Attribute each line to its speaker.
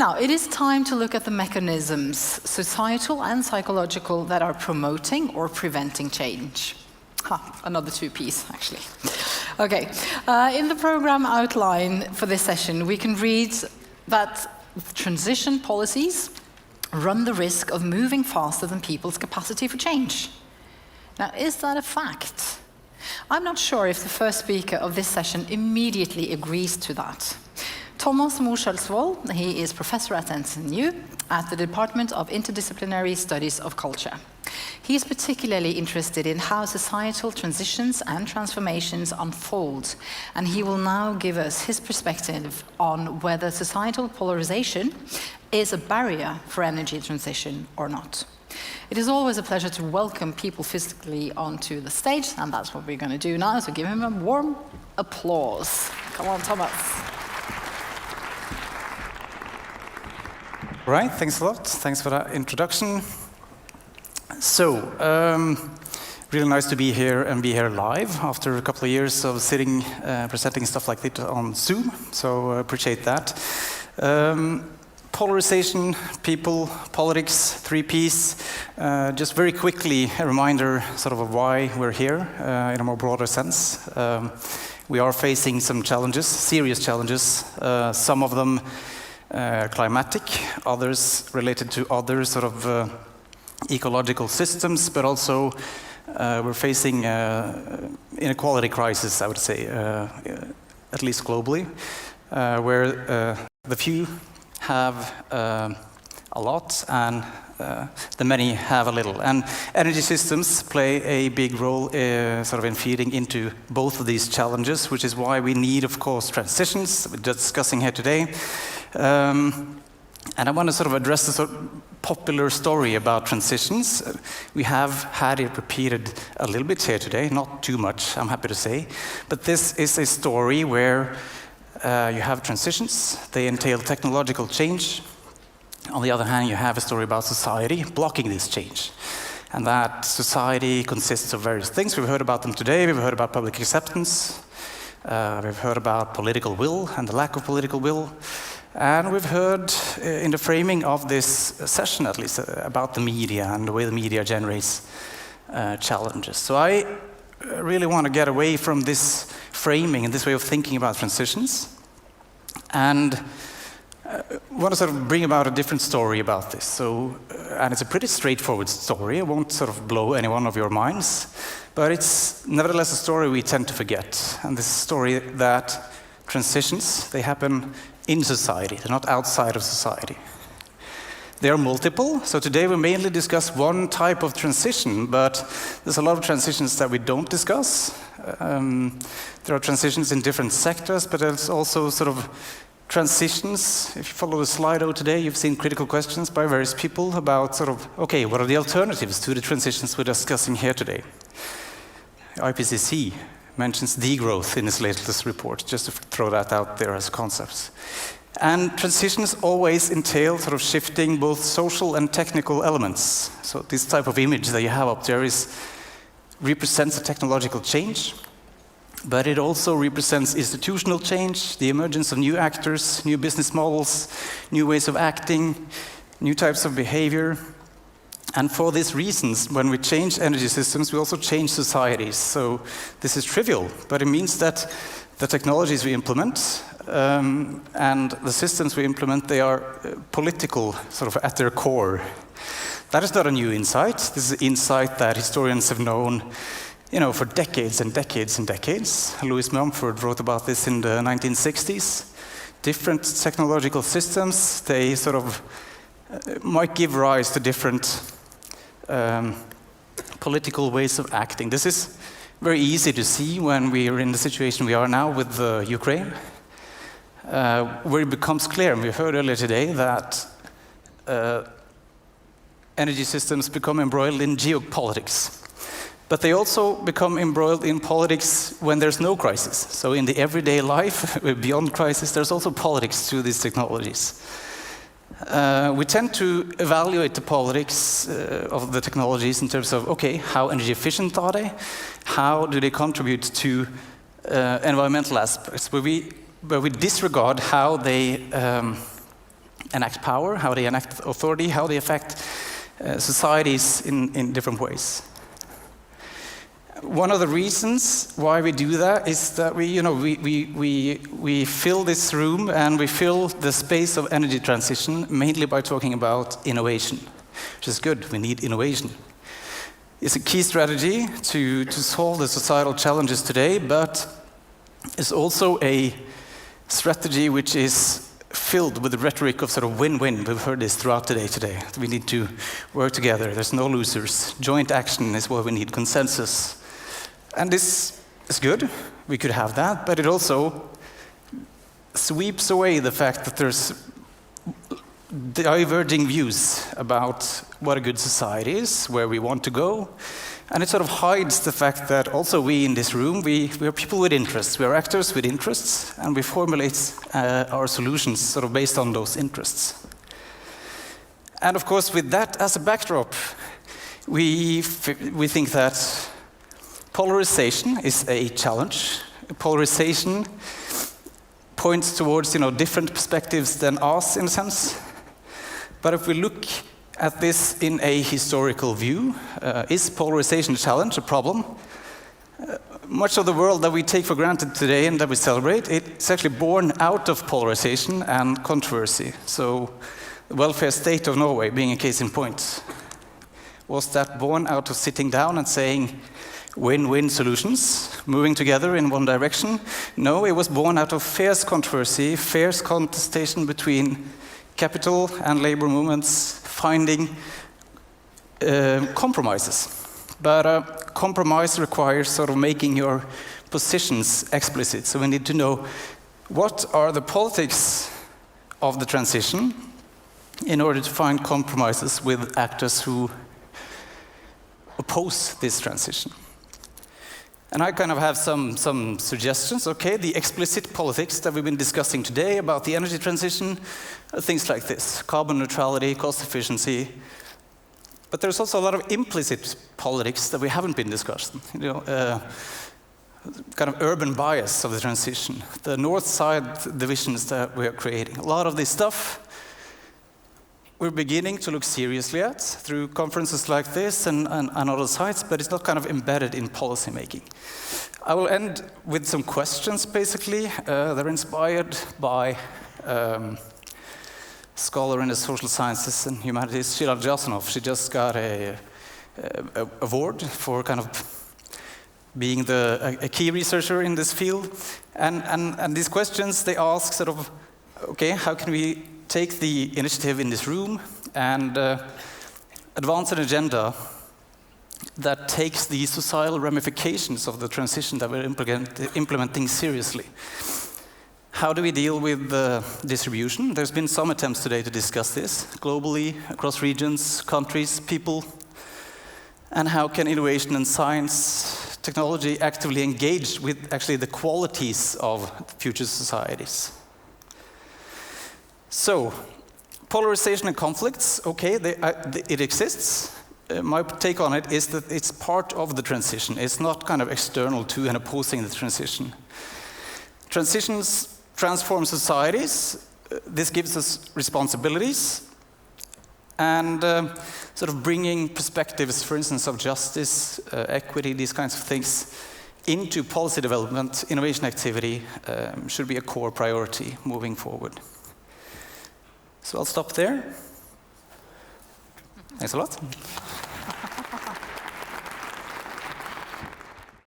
Speaker 1: Now, it is time to look at the mechanisms, societal and psychological, that are promoting or preventing change. Another two-piece, actually. Okay, in the program outline for this session, we can read that transition policies run the risk of moving faster than people's capacity for change. Now, is that a fact? I'm not sure if the first speaker of this session immediately agrees to that. Tomas Moe Skjølsvold, he is professor at NTNU at the Department of Interdisciplinary Studies of Culture. He is particularly interested in how societal transitions and transformations unfold, and he will now give us his perspective on whether societal polarization is a barrier for energy transition or not. It is always a pleasure to welcome people physically onto the stage, and that's what we're going to do now, so give him a warm applause. Come on, Thomas.
Speaker 2: Right, thanks a lot. Thanks for that introduction. So, really nice to be here and be here live after a couple of years of sitting, presenting stuff like this on Zoom, so appreciate that. Polarization, people, politics, 3 Ps. Just very quickly, a reminder sort of why we're here in a more broader sense. We are facing some challenges, serious challenges, some of them climatic, others related to other sort of ecological systems, but also we're facing inequality crisis, I would say, at least globally, where the few have a lot and the many have a little. And energy systems play a big role sort of in feeding into both of these challenges, which is why we need, of course, transitions we're discussing here today. And I want to sort of address the sort of popular story about transitions. We have had it repeated a little bit here today, not too much, I'm happy to say. But this is a story where you have transitions, they entail technological change. On the other hand, you have a story about society blocking this change. And that society consists of various things. We've heard about them today. We've heard about public acceptance. We've heard about political will and the lack of political will. And we've heard, in the framing of this session at least, about the media and the way the media generates challenges. So I really want to get away from this framing and this way of thinking about transitions, and want to sort of bring about a different story about this. So, and it's a pretty straightforward story. It won't sort of blow any one of your minds, but it's nevertheless a story we tend to forget. And this is a story that transitions, they happen in society, they're not outside of society. They are multiple, so today we mainly discuss one type of transition, but there's a lot of transitions that we don't discuss. There are transitions in different sectors, but there's also sort of transitions. If you follow the Slido today, you've seen critical questions by various people about sort of, okay, what are the alternatives to the transitions we're discussing here today? IPCC mentions degrowth in its latest report, just to throw that out there as concepts. And transitions always entail sort of shifting both social and technical elements. So this type of image that you have up there represents a technological change, but it also represents institutional change, the emergence of new actors, new business models, new ways of acting, new types of behavior. And for these reasons, when we change energy systems, we also change societies. So this is trivial, but it means that the technologies we implement and the systems we implement, they are political, sort of at their core. That is not a new insight. This is an insight that historians have known, for decades and decades and decades. Louis Mumford wrote about this in the 1960s. Different technological systems, they sort of might give rise to different political ways of acting. This is very easy to see when we are in the situation we are now with Ukraine, where it becomes clear, and we heard earlier today, that energy systems become embroiled in geopolitics. But they also become embroiled in politics when there's no crisis. So in the everyday life, beyond crisis, there's also politics to these technologies. We tend to evaluate the politics of the technologies in terms of, okay, how energy efficient are they? How do they contribute to environmental aspects? But we disregard how they enact power, how they enact authority, how they affect societies in different ways. One of the reasons why we do that is that we fill this room and we fill the space of energy transition mainly by talking about innovation, which is good. We need innovation. It's a key strategy to solve the societal challenges today, but it's also a strategy which is filled with the rhetoric of sort of win-win. We've heard this throughout the day today. We need to work together. There's no losers. Joint action is what we need, consensus. And this is good. We could have that, but it also sweeps away the fact that there's diverging views about what a good society is, where we want to go. And it sort of hides the fact that also we in this room, we are people with interests. We are actors with interests, and we formulate our solutions sort of based on those interests. And of course, with that as a backdrop, we think that polarization is a challenge. Polarization points towards different perspectives than us, in a sense. But if we look at this in a historical view, is polarization a challenge, a problem? Much of the world that we take for granted today and that we celebrate, it's actually born out of polarization and controversy. So the welfare state of Norway being a case in point. Was that born out of sitting down and saying win-win solutions, moving together in one direction? No, it was born out of fierce controversy, fierce contestation between capital and labor movements, finding compromises. But compromise requires sort of making your positions explicit. So we need to know what are the politics of the transition in order to find compromises with actors who oppose this transition. And I kind of have some suggestions. Okay, the explicit politics that we've been discussing today about the energy transition, things like this, carbon neutrality, cost efficiency. But there's also a lot of implicit politics that we haven't been discussing. Kind of urban bias of the transition, the north-side divisions that we are creating. A lot of this stuff we're beginning to look seriously at through conferences like this and other sites, but it's not kind of embedded in policy making. I will end with some questions, basically. They're inspired by scholar in the social sciences and humanities, Shilal Jasanoff. She just got a award for kind of being a key researcher in this field. And these questions, they ask sort of, okay, how can we take the initiative in this room and advance an agenda that takes the societal ramifications of the transition that we're implementing seriously. How do we deal with the distribution? There's been some attempts today to discuss this globally, across regions, countries, people. And how can innovation and science, technology actively engage with actually the qualities of future societies? So, polarization and conflicts, okay, it exists. My take on it is that it's part of the transition. It's not kind of external to and opposing the transition. Transitions transform societies. This gives us responsibilities. And sort of bringing perspectives, for instance, of justice, equity, these kinds of things, into policy development, innovation activity should be a core priority moving forward. So I'll stop there. Thanks a lot.